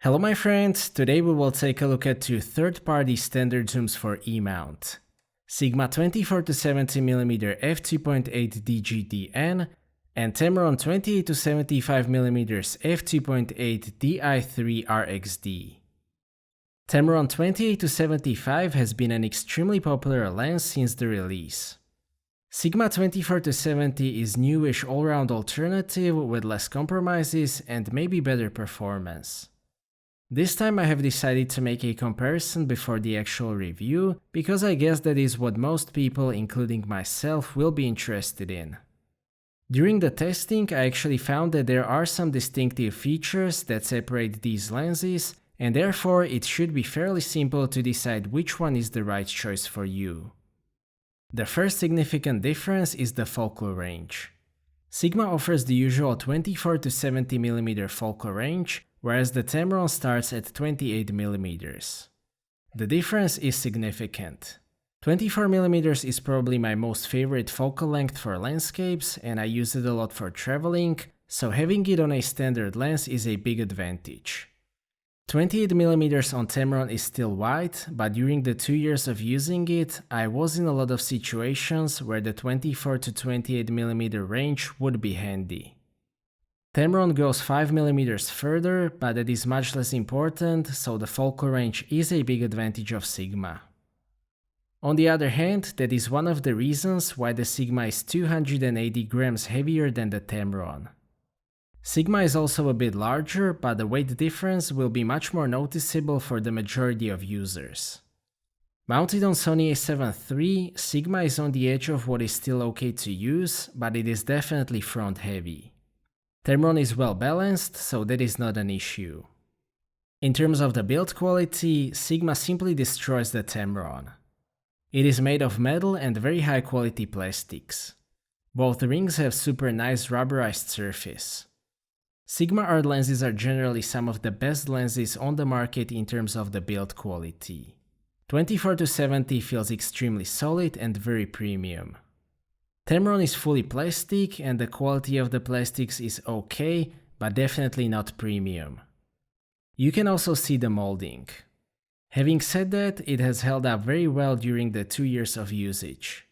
Hello my friends, today we will take a look at two third-party standard zooms for E-mount. Sigma 24-70mm F2.8 DGDN and Tamron 28-75mm F2.8 Di3 RXD. Tamron 28-75 has been an extremely popular lens since the release. Sigma 24-70 is newish all-round alternative with less compromises and maybe better performance. This time I have decided to make a comparison before the actual review, because I guess that is what most people, including myself, will be interested in. During the testing, I actually found that there are some distinctive features that separate these lenses, and therefore it should be fairly simple to decide which one is the right choice for you. The first significant difference is the focal range. Sigma offers the usual 24-70mm focal range, whereas the Tamron starts at 28mm. The difference is significant. 24mm is probably my most favorite focal length for landscapes, and I use it a lot for traveling, so having it on a standard lens is a big advantage. 28mm on Tamron is still wide, but during the 2 years of using it, I was in a lot of situations where the 24-28mm range would be handy. Tamron goes 5mm further, but that is much less important, so the focal range is a big advantage of Sigma. On the other hand, that is one of the reasons why the Sigma is 280 grams heavier than the Tamron. Sigma is also a bit larger, but the weight difference will be much more noticeable for the majority of users. Mounted on Sony A7III, Sigma is on the edge of what is still okay to use, but it is definitely front heavy. Tamron is well balanced, so that is not an issue. In terms of the build quality, Sigma simply destroys the Tamron. It is made of metal and very high quality plastics. Both rings have super nice rubberized surface. Sigma art lenses are generally some of the best lenses on the market in terms of the build quality. 24-70 feels extremely solid and very premium. Tamron is fully plastic and the quality of the plastics is okay, but definitely not premium. You can also see the molding. Having said that, it has held up very well during the 2 years of usage.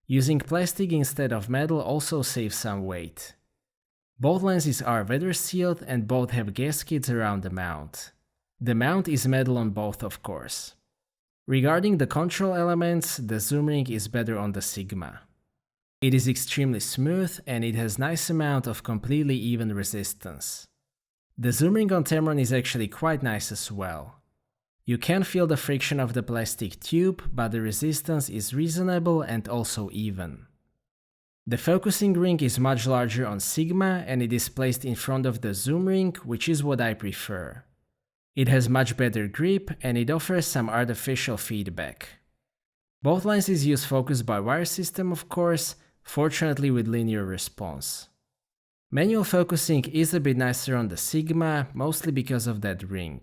Using plastic instead of metal also saves some weight. Both lenses are weather sealed and both have gaskets around the mount. The mount is metal on both, of course. Regarding the control elements, the zoom ring is better on the Sigma. It is extremely smooth and it has nice amount of completely even resistance. The zoom ring on Tamron is actually quite nice as well. You can feel the friction of the plastic tube, but the resistance is reasonable and also even. The focusing ring is much larger on Sigma and it is placed in front of the zoom ring, which is what I prefer. It has much better grip and it offers some artificial feedback. Both lenses use focus by wire system, of course, fortunately with linear response. Manual focusing is a bit nicer on the Sigma, mostly because of that ring.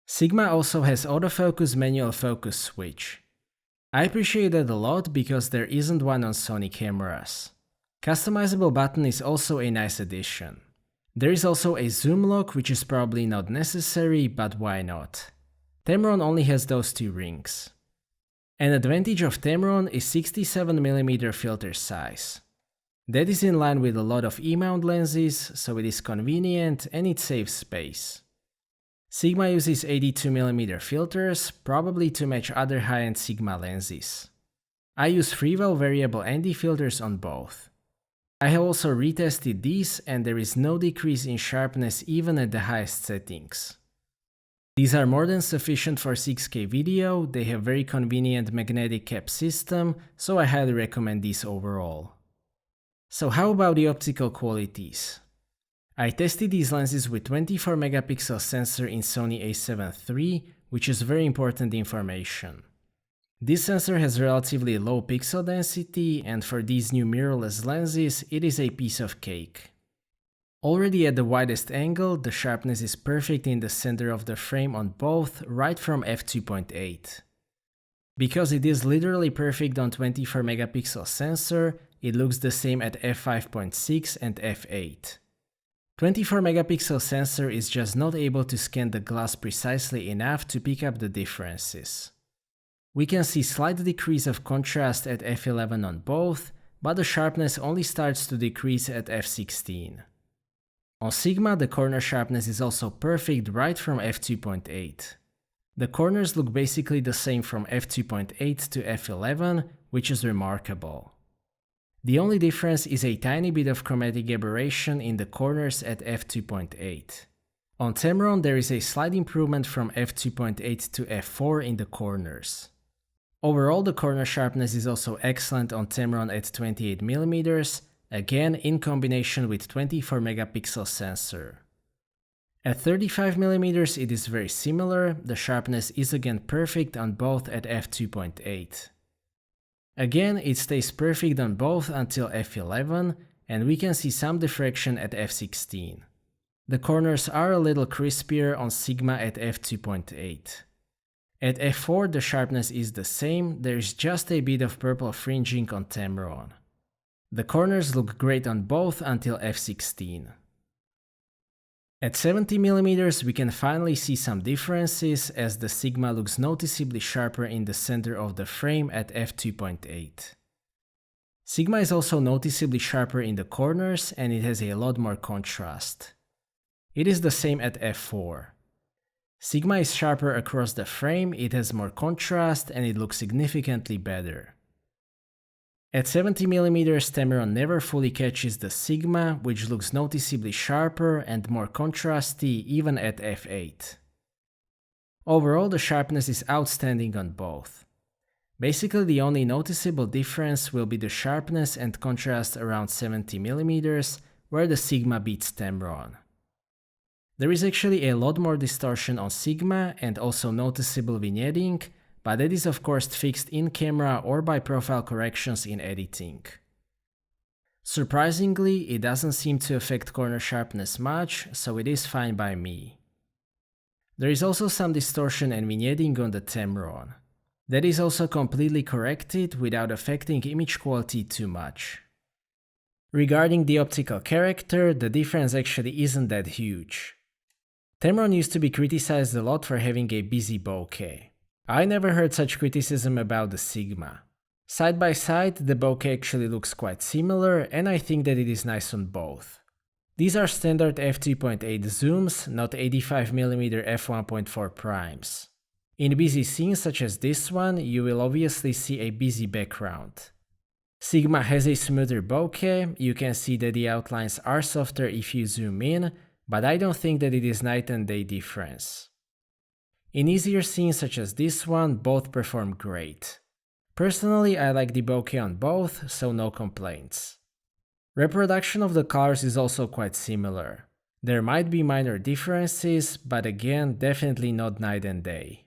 Sigma also has autofocus manual focus switch. I appreciate that a lot because there isn't one on Sony cameras. Customizable button is also a nice addition. There is also a zoom lock, which is probably not necessary, but why not? Tamron only has those two rings. An advantage of Tamron is 67mm filter size. That is in line with a lot of E-mount lenses, so it is convenient and it saves space. Sigma uses 82mm filters, probably to match other high-end Sigma lenses. I use freewell variable ND filters on both. I have also retested these and there is no decrease in sharpness even at the highest settings. These are more than sufficient for 6K video, they have very convenient magnetic cap system, so I highly recommend these overall. So how about the optical qualities? I tested these lenses with 24-megapixel sensor in Sony A7III, which is very important information. This sensor has relatively low pixel density and for these new mirrorless lenses it is a piece of cake. Already at the widest angle, the sharpness is perfect in the center of the frame on both, right from f2.8. Because it is literally perfect on 24-megapixel sensor, it looks the same at f5.6 and f8. 24-megapixel sensor is just not able to scan the glass precisely enough to pick up the differences. We can see slight decrease of contrast at f11 on both, but the sharpness only starts to decrease at f16. On Sigma, the corner sharpness is also perfect right from f2.8. The corners look basically the same from f2.8 to f11, which is remarkable. The only difference is a tiny bit of chromatic aberration in the corners at f2.8. On Tamron, there is a slight improvement from f2.8 to f4 in the corners. Overall, the corner sharpness is also excellent on Tamron at 28mm, again in combination with 24-megapixel sensor. At 35mm it is very similar, the sharpness is again perfect on both at f2.8. Again, it stays perfect on both until f11, and we can see some diffraction at f16. The corners are a little crispier on Sigma at f2.8. At f4 the sharpness is the same, there is just a bit of purple fringing on Tamron. The corners look great on both until f16. At 70mm we can finally see some differences, as the Sigma looks noticeably sharper in the center of the frame at f2.8. Sigma is also noticeably sharper in the corners and it has a lot more contrast. It is the same at f4. Sigma is sharper across the frame, it has more contrast and it looks significantly better. At 70mm Tamron never fully catches the Sigma, which looks noticeably sharper and more contrasty even at f8. Overall, the sharpness is outstanding on both. Basically, the only noticeable difference will be the sharpness and contrast around 70mm, where the Sigma beats Tamron. There is actually a lot more distortion on Sigma and also noticeable vignetting, but that is of course fixed in camera or by profile corrections in editing. Surprisingly, it doesn't seem to affect corner sharpness much, so it is fine by me. There is also some distortion and vignetting on the Tamron. That is also completely corrected without affecting image quality too much. Regarding the optical character, the difference actually isn't that huge. Tamron used to be criticized a lot for having a busy bokeh. I never heard such criticism about the Sigma. Side by side, the bokeh actually looks quite similar, and I think that it is nice on both. These are standard f2.8 zooms, not 85mm f1.4 primes. In busy scenes such as this one, you will obviously see a busy background. Sigma has a smoother bokeh, you can see that the outlines are softer if you zoom in, but I don't think that it is night and day difference. In easier scenes such as this one, both perform great. Personally, I like the bokeh on both, so no complaints. Reproduction of the colors is also quite similar. There might be minor differences, but again, definitely not night and day.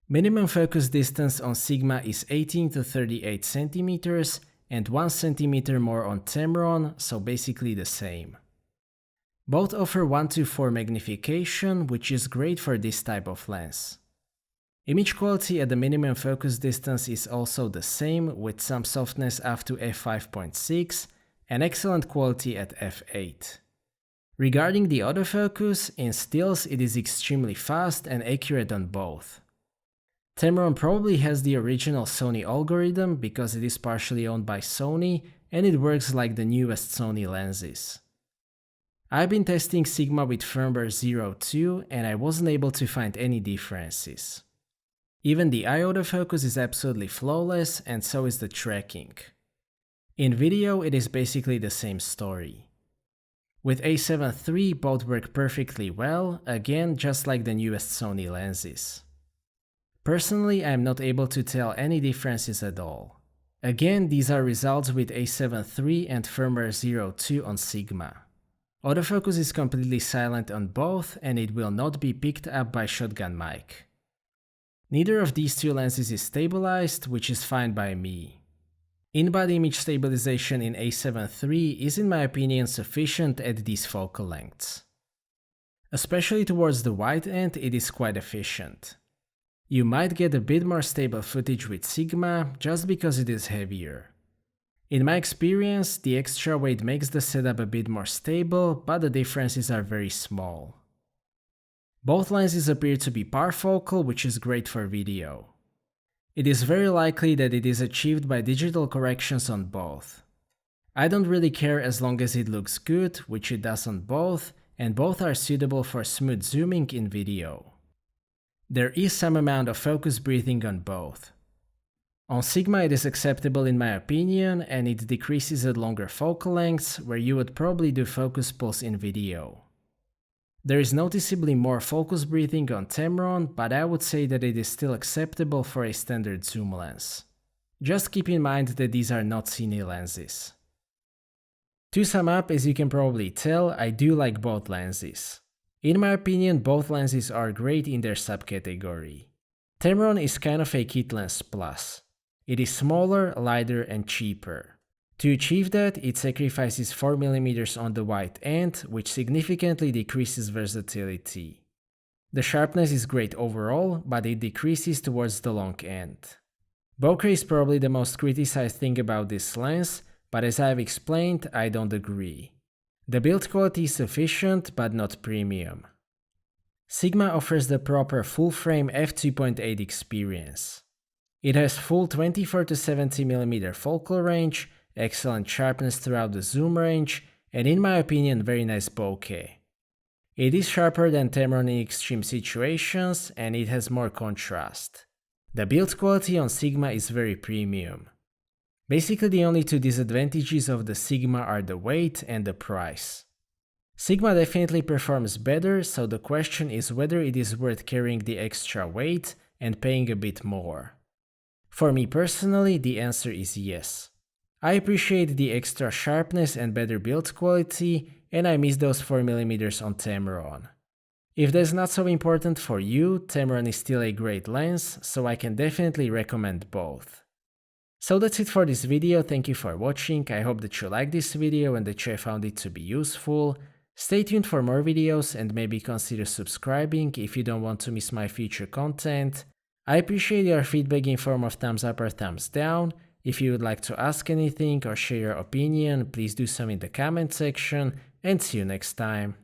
Minimum focus distance on Sigma is 18 to 38 cm and 1 cm more on Tamron, so basically the same. Both offer 1:4 magnification, which is great for this type of lens. Image quality at the minimum focus distance is also the same, with some softness up to f5.6 and excellent quality at f8. Regarding the autofocus, in stills it is extremely fast and accurate on both. Tamron probably has the original Sony algorithm because it is partially owned by Sony and it works like the newest Sony lenses. I've been testing Sigma with firmware 02 and I wasn't able to find any differences. Even the eye autofocus is absolutely flawless and so is the tracking. In video it is basically the same story. With A7 III both work perfectly well, again just like the newest Sony lenses. Personally, I am not able to tell any differences at all. Again, these are results with A7 III and firmware 02 on Sigma. Autofocus is completely silent on both and it will not be picked up by shotgun mic. Neither of these two lenses is stabilized, which is fine by me. In-body image stabilization in A7 III is in my opinion sufficient at these focal lengths. Especially towards the wide end, it is quite efficient. You might get a bit more stable footage with Sigma just because it is heavier. In my experience, the extra weight makes the setup a bit more stable, but the differences are very small. Both lenses appear to be parfocal, which is great for video. It is very likely that it is achieved by digital corrections on both. I don't really care as long as it looks good, which it does on both, and both are suitable for smooth zooming in video. There is some amount of focus breathing on both. On Sigma it is acceptable in my opinion, and it decreases at longer focal lengths where you would probably do focus pulls in video. There is noticeably more focus breathing on Tamron, but I would say that it is still acceptable for a standard zoom lens. Just keep in mind that these are not cine lenses. To sum up, as you can probably tell, I do like both lenses. In my opinion, both lenses are great in their subcategory. Tamron is kind of a kit lens plus. It is smaller, lighter, and cheaper. To achieve that, it sacrifices 4mm on the wide end, which significantly decreases versatility. The sharpness is great overall, but it decreases towards the long end. Bokeh is probably the most criticized thing about this lens, but as I've explained, I don't agree. The build quality is sufficient, but not premium. Sigma offers the proper full-frame f2.8 experience. It has full 24-70mm focal range, excellent sharpness throughout the zoom range, and in my opinion very nice bokeh. It is sharper than Tamron in extreme situations, and it has more contrast. The build quality on Sigma is very premium. Basically the only two disadvantages of the Sigma are the weight and the price. Sigma definitely performs better, so the question is whether it is worth carrying the extra weight and paying a bit more. For me personally, the answer is yes. I appreciate the extra sharpness and better build quality, and I miss those 4mm on Tamron. If that's not so important for you, Tamron is still a great lens, so I can definitely recommend both. So that's it for this video, thank you for watching, I hope that you liked this video and that you found it to be useful. Stay tuned for more videos and maybe consider subscribing if you don't want to miss my future content. I appreciate your feedback in form of thumbs up or thumbs down. If you would like to ask anything or share your opinion, please do so in the comment section, and see you next time.